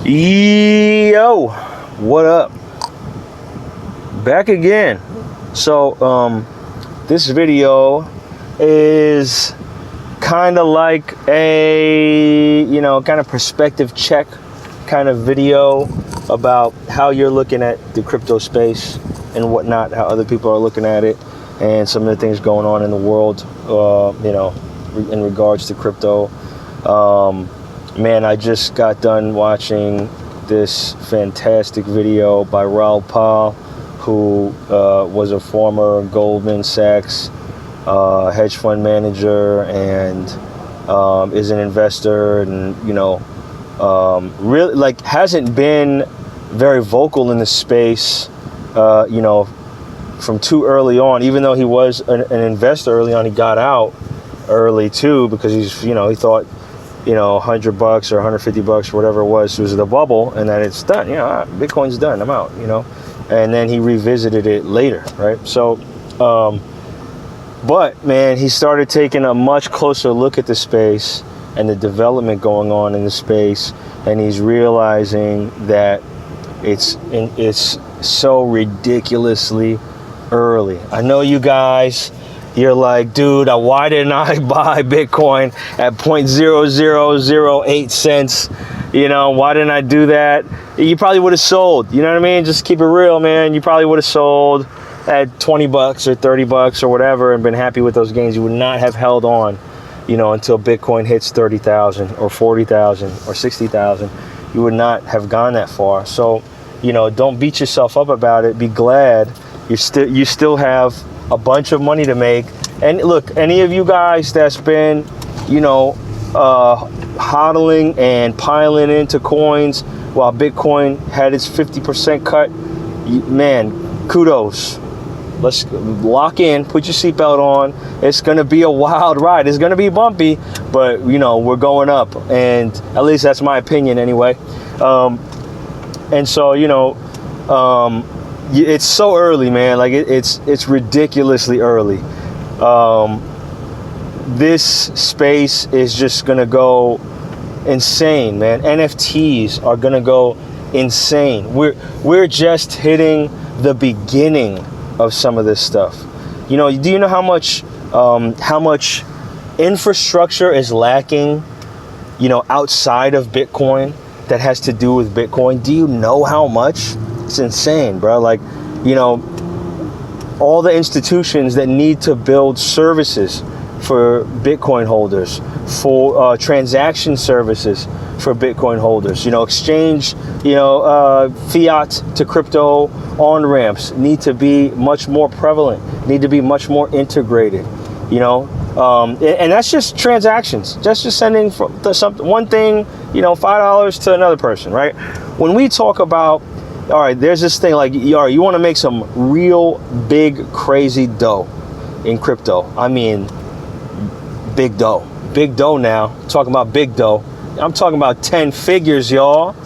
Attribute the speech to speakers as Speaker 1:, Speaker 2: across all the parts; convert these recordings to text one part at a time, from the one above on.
Speaker 1: Yo, what up? Back again. So this video is kind of like a kind of perspective check kind of video about how you're looking at the crypto space and whatnot, how other people are looking at it, and some of the things going on in the world in regards to crypto. Man, I just got done watching this fantastic video by Raoul Pal, who was a former Goldman Sachs hedge fund manager and is an investor, and really hasn't been very vocal in the space from too early on. Even though he was an investor early on, he got out early too, because he thought $100 or $150 or whatever it was the bubble, and then it's done. Bitcoin's done, I'm out. And then he revisited it later, right? So but man, he started taking a much closer look at the space and the development going on in the space, and he's realizing that it's so ridiculously early. I know you guys, you're like, dude, why didn't I buy Bitcoin at 0.0008 cents? Why didn't I do that? You probably would have sold. You know what I mean? Just keep it real, man. You probably would have sold at $20 or $30 or whatever and been happy with those gains. You would not have held on, until Bitcoin hits 30,000 or 40,000 or 60,000. You would not have gone that far. So, don't beat yourself up about it. Be glad you still have a bunch of money to make. And look, any of you guys that's been hodling and piling into coins while Bitcoin had its 50% cut, man, kudos. Let's lock in, put your seatbelt on. It's gonna be a wild ride. It's gonna be bumpy, but we're going up, and at least that's my opinion anyway. And so it's so early, man. Like it's ridiculously early. This space is just gonna go insane, man. NFTs are gonna go insane. We're just hitting the beginning of some of this stuff. Do you know how much infrastructure is lacking, outside of Bitcoin that has to do with Bitcoin? Do you know how much? It's insane, bro. All the institutions that need to build services for Bitcoin holders, for transaction services for Bitcoin holders, exchange, fiat to crypto on-ramps need to be much more prevalent, need to be much more integrated, and that's just transactions. That's just sending one thing, $5 to another person, right? When we talk about, all right, there's this thing like, you want to make some real big, crazy dough in crypto. I mean, big dough now. Talking about big dough. I'm talking about 10 figures, y'all.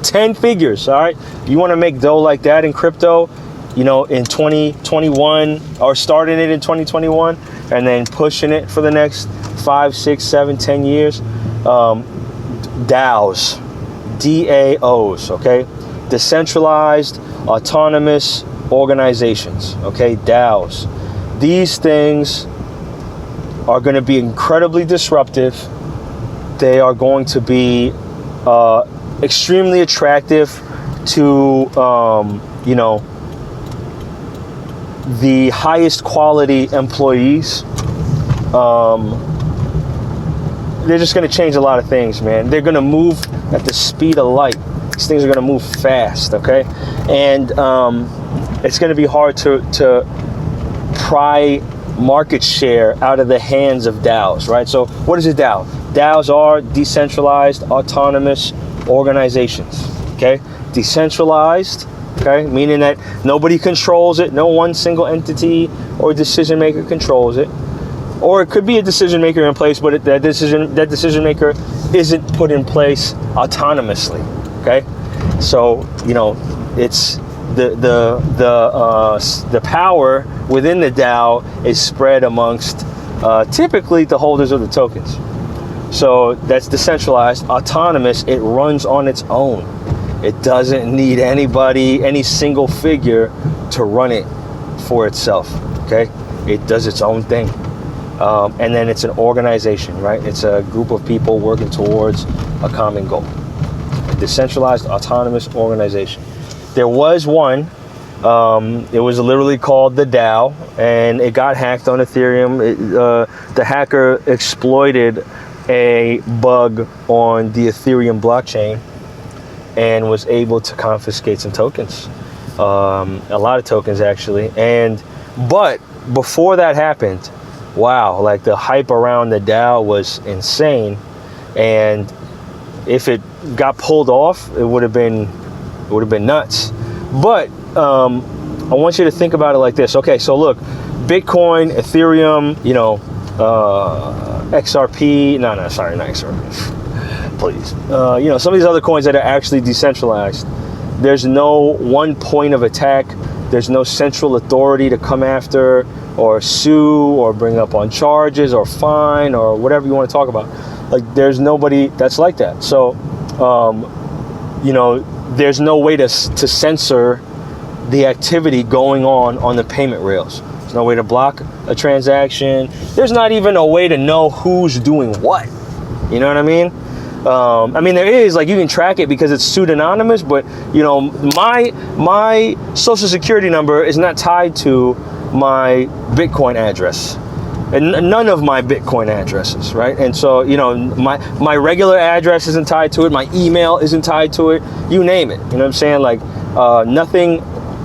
Speaker 1: 10 figures, all right? You want to make dough like that in crypto, in 2021, or starting it in 2021, and then pushing it for the next 5, 6, 7, 10 years. DAOs, DAOs, okay? Decentralized autonomous organizations, okay? DAOs. These things are going to be incredibly disruptive. They are going to be extremely attractive to the highest quality employees. They're just going to change a lot of things, man. They're going to move at the speed of light. These things are going to move fast, okay? And it's going to be hard to pry market share out of the hands of DAOs, right? So what is a DAO? DAOs are decentralized autonomous organizations, okay? Decentralized, okay? Meaning that nobody controls it. No one single entity or decision maker controls it. Or it could be a decision maker in place, but that decision maker isn't put in place autonomously, okay? So, it's the power within the DAO is spread amongst typically the holders of the tokens. So that's decentralized, autonomous. It runs on its own. It doesn't need anybody, any single figure to run it for itself, okay? It does its own thing. And then it's an organization, right? It's a group of people working towards a common goal. A decentralized, autonomous organization. There was one, it was literally called the DAO, and it got hacked on Ethereum. The hacker exploited a bug on the Ethereum blockchain and was able to confiscate some tokens, a lot of tokens actually. But before that happened, wow, like the hype around the DAO was insane, and if it got pulled off, it would have been nuts. But I want you to think about it like this. Okay, so look, Bitcoin, Ethereum, XRP, not XRP, please. Some of these other coins that are actually decentralized, there's no one point of attack. There's no central authority to come after or sue or bring up on charges or fine or whatever you want to talk about. Like, there's nobody that's like that. So, there's no way to censor the activity going on the payment rails. There's no way to block a transaction. There's not even a way to know who's doing what. You know what I mean? There is, like, you can track it because it's pseudonymous, but my social security number is not tied to my Bitcoin address, and none of my Bitcoin addresses, right? And so, my regular address isn't tied to it, my email isn't tied to it, you name it. You know what I'm saying? Like, nothing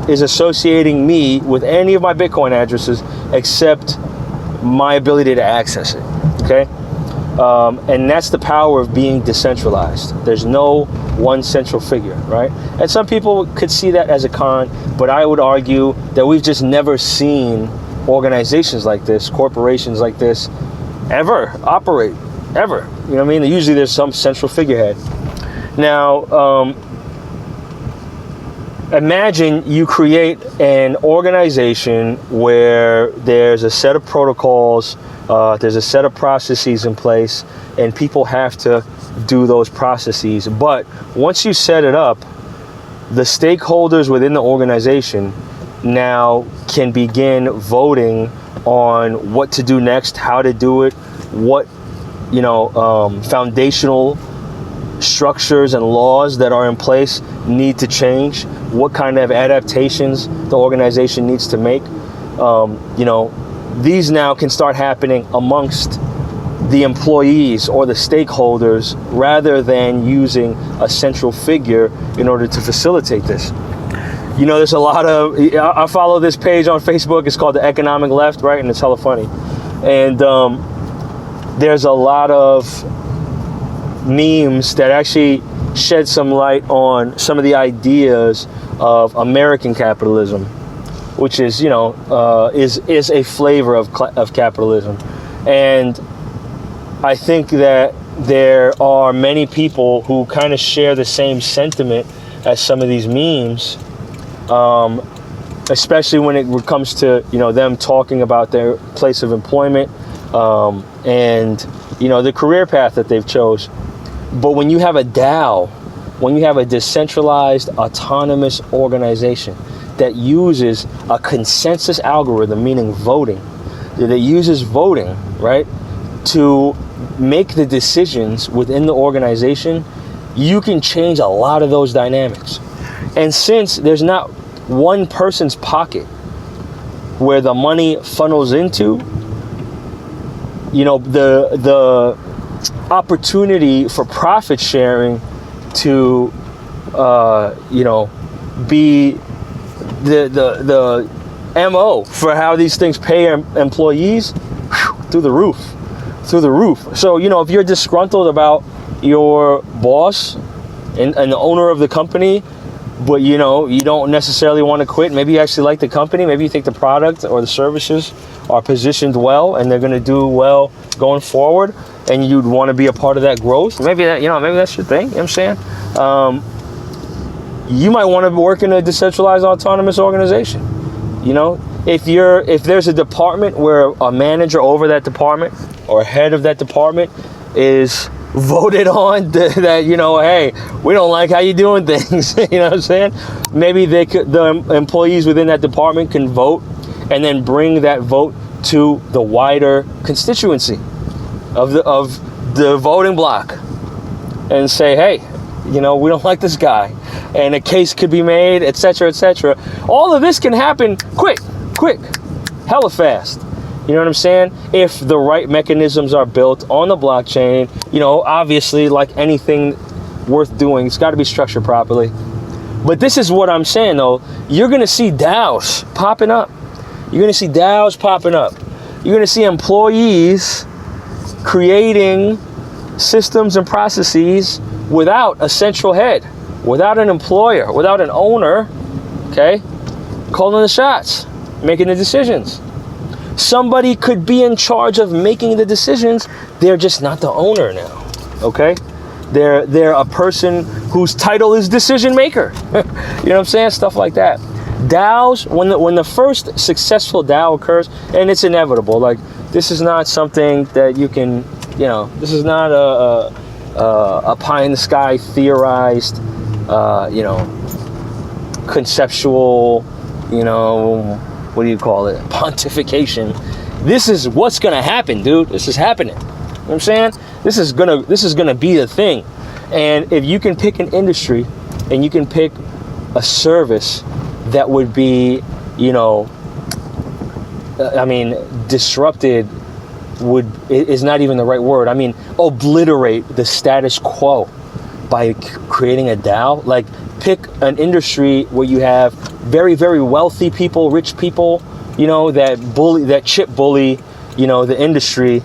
Speaker 1: is associating me with any of my Bitcoin addresses except my ability to access it, okay? And that's the power of being decentralized. There's no one central figure, right? And some people could see that as a con, but I would argue that we've just never seen organizations like this, corporations like this, ever operate, ever. You know what I mean? Usually there's some central figurehead. Now, imagine you create an organization where there's a set of protocols, there's a set of processes in place, and people have to do those processes. But once you set it up, the stakeholders within the organization now can begin voting on what to do next, how to do it, what foundational structures and laws that are in place need to change, what kind of adaptations the organization needs to make. These now can start happening amongst the employees or the stakeholders rather than using a central figure in order to facilitate this. There's a lot of, I follow this page on Facebook, it's called The Economic Left, right? And it's hella funny. And there's a lot of memes that actually shed some light on some of the ideas of American capitalism, which is, is a flavor of capitalism. And I think that there are many people who kind of share the same sentiment as some of these memes, especially when it comes to, them talking about their place of employment, and, the career path that they've chose. But when you have a DAO, when you have a decentralized, autonomous organization that uses a consensus algorithm, meaning voting, that uses voting, right, to make the decisions within the organization, you can change a lot of those dynamics. And since there's not one person's pocket where the money funnels into, the opportunity for profit sharing to be the MO for how these things pay employees, through the roof. So, if you're disgruntled about your boss and the owner of the company, but you don't necessarily want to quit, maybe you actually like the company, maybe you think the product or the services are positioned well and they're going to do well going forward, and you'd want to be a part of that growth, maybe that's your thing. You know what I'm saying? You might want to work in a decentralized autonomous organization. If there's a department where a manager over that department or head of that department is voted on that, you know, hey, we don't like how you're doing things. You know what I'm saying? Maybe the employees within that department can vote and then bring that vote to the wider constituency of the voting block and say, hey, you know, we don't like this guy, and a case could be made, etc., etc. All of this can happen quick, hella fast. You know what I'm saying? If the right mechanisms are built on the blockchain, you know, obviously, like anything worth doing, it's got to be structured properly. But this is what I'm saying, though. You're going to see DAOs popping up. You're going to see DAOs popping up. You're going to see employees creating systems and processes without a central head, without an employer, without an owner, okay, calling the shots, making the decisions. Somebody could be in charge of making the decisions. They're just not the owner now, okay? They're a person whose title is decision maker. You know what I'm saying? Stuff like that. DAOs, when the first successful DAO occurs, and it's inevitable, like this is not something that you can, you know, this is not a pie in the sky theorized, you know, conceptual, you know, what do you call it? Pontification. This is what's gonna happen, dude. This is happening. You know what I'm saying? This is gonna be the thing. And if you can pick an industry and you can pick a service that would be, you know, I mean, disrupted is not even the right word. I mean, obliterate the status quo by creating a DAO. Like, pick an industry where you have very, very wealthy people, rich people, you know, that chip bully, you know, the industry.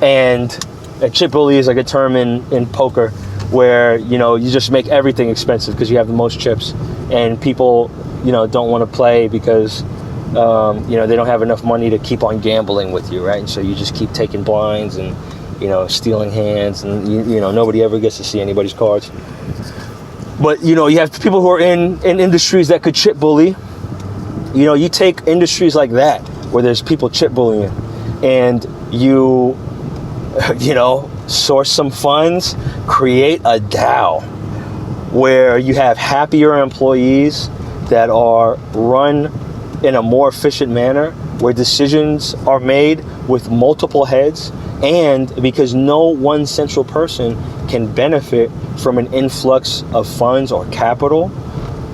Speaker 1: And a chip bully is like a term in poker where, you know, you just make everything expensive because you have the most chips, and people, you know, don't want to play because you know, they don't have enough money to keep on gambling with you, right? And so you just keep taking blinds and, you know, stealing hands, and you know, nobody ever gets to see anybody's cards. But, you know, you have people who are in industries that could chip bully. You know, you take industries like that where there's people chip bullying, and you know, source some funds, create a DAO where you have happier employees that are run in a more efficient manner, where decisions are made with multiple heads, and because no one central person can benefit from an influx of funds or capital,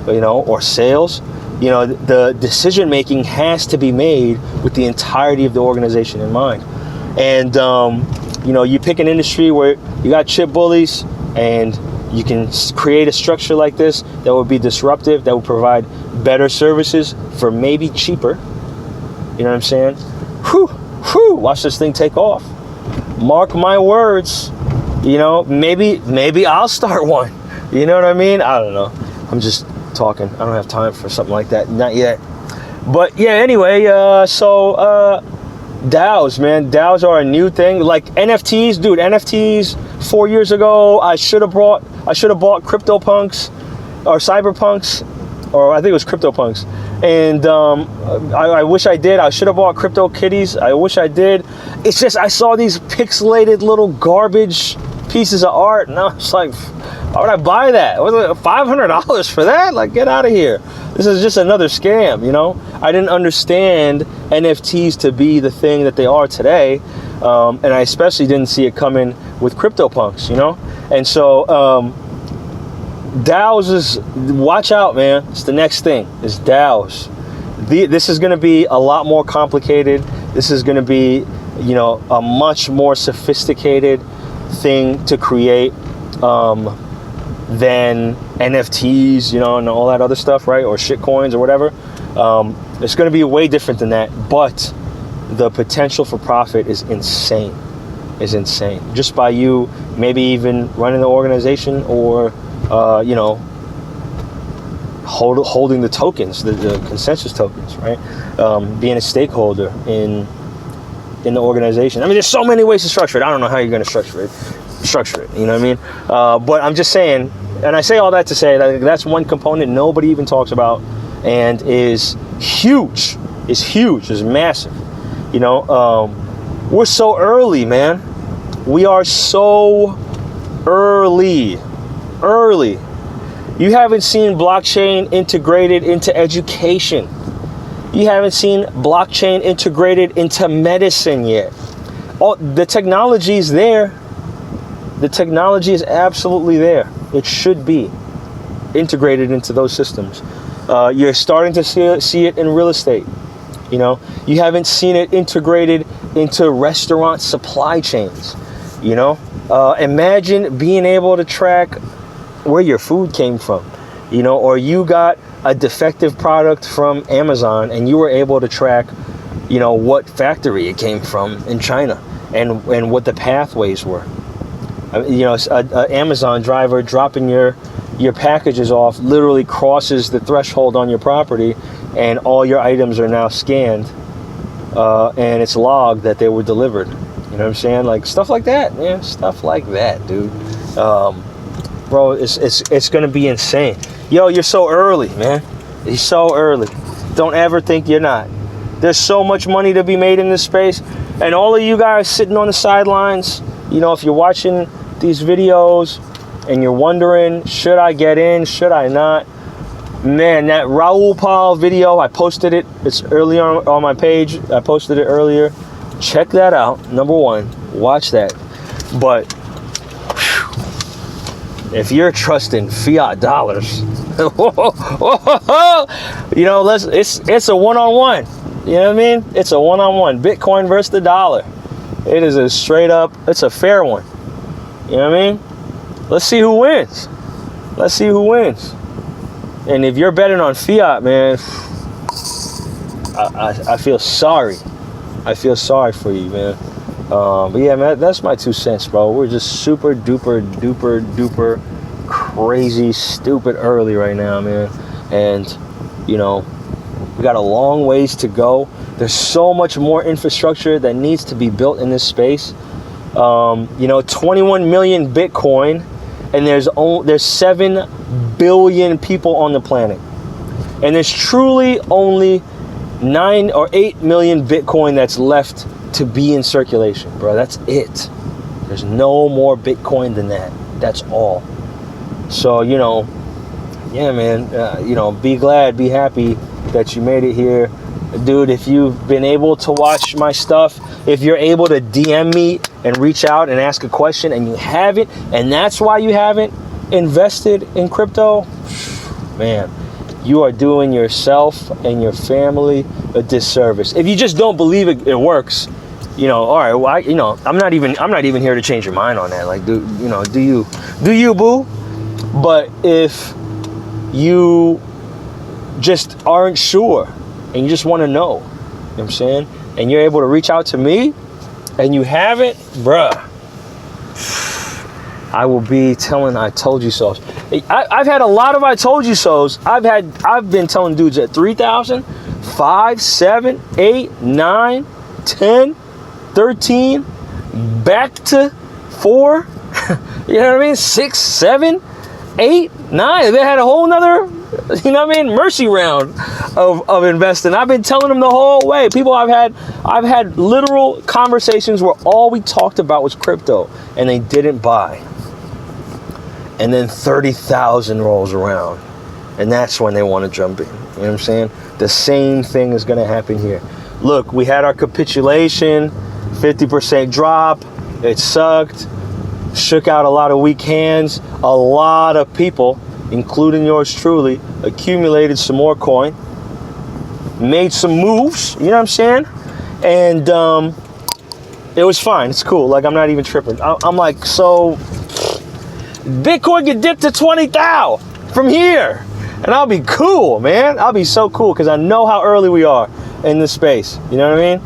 Speaker 1: you know, or sales. You know, the decision making has to be made with the entirety of the organization in mind. And you know, you pick an industry where you got chip bullies, and you can create a structure like this that will be disruptive, that will provide better services for maybe cheaper. You know what I'm saying? Whew, watch this thing take off. Mark my words. You know, maybe I'll start one. You know what I mean? I don't know. I'm just talking. I don't have time for something like that. Not yet. But yeah, anyway, so DAOs, man. DAOs are a new thing. Like NFTs, dude. NFTs 4 years ago, I should have bought CryptoPunks or Cyberpunks, or I think it was CryptoPunks. And I wish I did. I should have bought Crypto Kitties. I wish I did. It's just I saw these pixelated little garbage pieces of art, and I was like, why would I buy that? Was it $500 for that? Like, get out of here. This is just another scam, you know? I didn't understand NFTs to be the thing that they are today. And I especially didn't see it coming with CryptoPunks, you know? And so DAOs is, watch out, man. It's the next thing, is DAOs. This is going to be a lot more complicated. This is going to be, you know, a much more sophisticated thing to create than NFTs, you know, and all that other stuff, right? Or shit coins or whatever. It's going to be way different than that, but the potential for profit is insane. Just by you maybe even running the organization, or you know, holding the tokens, the consensus tokens, right? Being a stakeholder in the organization. I mean, there's so many ways to structure it. I don't know how you're going to structure it. You know what I mean? But I'm just saying, and I say all that to say that that's one component nobody even talks about, and is huge. Is massive. You know, we're so early, man. We are so early. You haven't seen blockchain integrated into education. You haven't seen blockchain integrated into medicine yet. The technology is there. The technology is absolutely there. It should be integrated into those systems. You're starting to see it in real estate. You know, you haven't seen it integrated into restaurant supply chains. You know, imagine being able to track where your food came from, you know, or you got a defective product from Amazon and you were able to track, you know, what factory it came from in China and what the pathways were. You know, an Amazon driver dropping your packages off literally crosses the threshold on your property, and all your items are now scanned, and it's logged that they were delivered. You know what I'm saying? Like stuff like that, man. Stuff like that, dude. Bro, it's gonna be insane. Yo, you're so early, man. You're so early. Don't ever think you're not. There's so much money to be made in this space, and all of you guys sitting on the sidelines, you know, if you're watching these videos and you're wondering, should I get in, should I not? Man, that Raoul Pal video, I posted it. It's early on my page. I posted it earlier. Check that out. Number one, watch that. But if you're trusting fiat dollars, you know, it's a one-on-one. You know what I mean? It's a one-on-one. Bitcoin versus the dollar. It is a straight up, it's a fair one. You know what I mean? Let's see who wins. Let's see who wins. And if you're betting on fiat, man, I feel sorry. I feel sorry for you, man. But yeah, man, that's my 2 cents, bro. We're just super duper crazy stupid early right now, man. And you know, we got a long ways to go. There's so much more infrastructure that needs to be built in this space. You know, 21 million Bitcoin, and there's 7 billion people on the planet, and there's truly only 9 or 8 million Bitcoin that's left to be in circulation, bro. That's it. There's no more Bitcoin than that. That's all. So, you know, yeah, man, you know, be glad, be happy that you made it here. Dude, if you've been able to watch my stuff, if you're able to DM me and reach out and ask a question and you haven't, and that's why you haven't invested in crypto, man, you are doing yourself and your family a disservice. If you just don't believe it works, you know, all right, well, you know, I'm not even here to change your mind on that. Like, do you, boo? But if you just aren't sure and you just want to know, you know what I'm saying, and you're able to reach out to me and you haven't, bruh, I will be telling I told you so. I've had a lot of I told you so's. I've been telling dudes at 3,000, 5, 7, 8, 9, 10, 13, back to 4, you know what I mean? 6, 7, 8, 9. They had a whole nother, you know what I mean, mercy round of investing. I've been telling them the whole way. People, I've had literal conversations where all we talked about was crypto and they didn't buy. And then 30,000 rolls around and that's when they want to jump in. You know what I'm saying? The same thing is going to happen here. Look, we had our capitulation, 50% drop. It sucked. Shook out a lot of weak hands. A lot of people, including yours truly, accumulated some more coin, made some moves, you know what I'm saying? And it was fine. It's cool. Like, I'm not even tripping. I'm like, so Bitcoin could dip to 20,000 from here, and I'll be cool, man. I'll be so cool because I know how early we are in this space. You know what I mean?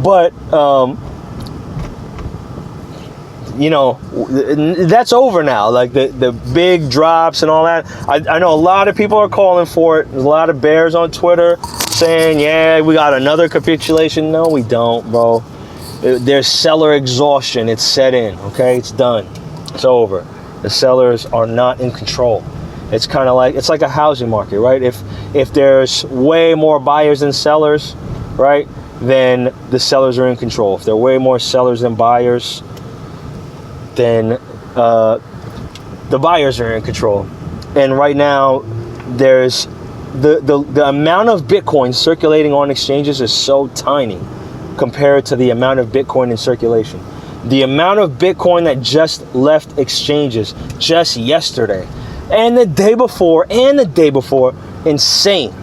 Speaker 1: But you know, that's over now. Like the big drops and all that. I know a lot of people are calling for it. There's a lot of bears on Twitter saying, yeah, we got another capitulation. No, we don't, bro. There's seller exhaustion. It's set in, okay? It's done. It's over. The sellers are not in control. It's kind of like, it's like a housing market, right? If there's way more buyers than sellers, right, then the sellers are in control. If there are way more sellers than buyers, then the buyers are in control. And right now, there's the amount of Bitcoin circulating on exchanges is so tiny compared to the amount of Bitcoin in circulation. The amount of Bitcoin that just left exchanges just yesterday and the day before, insane.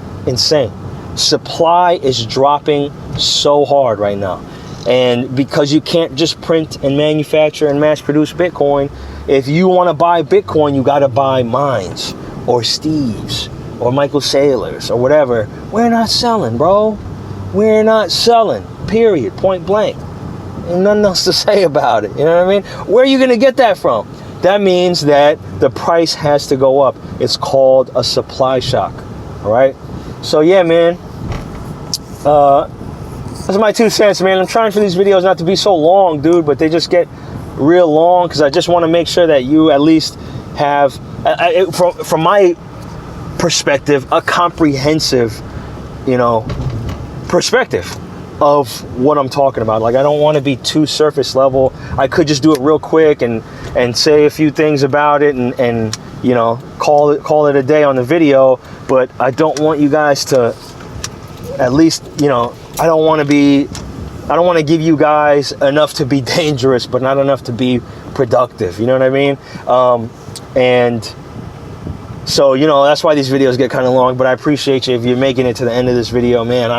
Speaker 1: Supply is dropping so hard right now. And because you can't just print and manufacture and mass produce Bitcoin, if you want to buy Bitcoin, you got to buy mines or Steve's or Michael Saylor's or whatever. We're not selling, bro. We're not selling, period, point blank. And nothing else to say about it. You know what I mean? Where are you going to get that from? That means that the price has to go up. It's called a supply shock. All right? So, yeah, man. That's my 2 cents, man. I'm trying for these videos not to be so long, dude, but they just get real long because I just want to make sure that you at least have, from my perspective, a comprehensive, perspective of what I'm talking about. Like, I don't want to be too surface level. I could just do it real quick and say a few things about it and call it a day on the video, but I don't want you guys to, at least, I don't want to give you guys enough to be dangerous, but not enough to be productive. You know what I mean? And so, that's why these videos get kind of long, but I appreciate you if you're making it to the end of this video, man.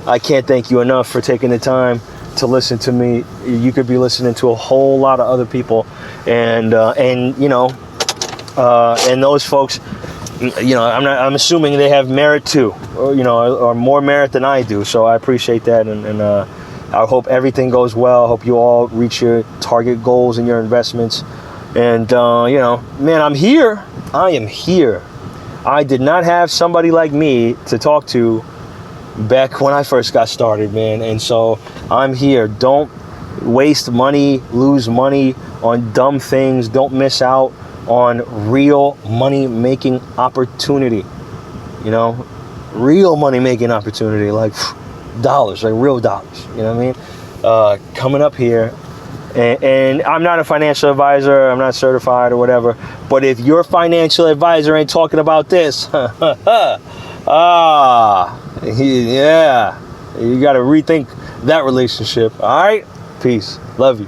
Speaker 1: I can't thank you enough for taking the time to listen to me. You could be listening to a whole lot of other people, and those folks, I'm assuming they have merit too, or more merit than I do. So I appreciate that, and I hope everything goes well. I hope you all reach your target goals in your investments. And man, I'm here. I am here. I did not have somebody like me to talk to back when I first got started, man. And so I'm here. Don't waste money, lose money on dumb things. Don't miss out on real money making opportunity. Real money making opportunity, like dollars, like real dollars. You know what I mean? Coming up here. And I'm not a financial advisor. I'm not certified or whatever. But if your financial advisor ain't talking about this, yeah, you got to rethink that relationship. All right? Peace. Love you.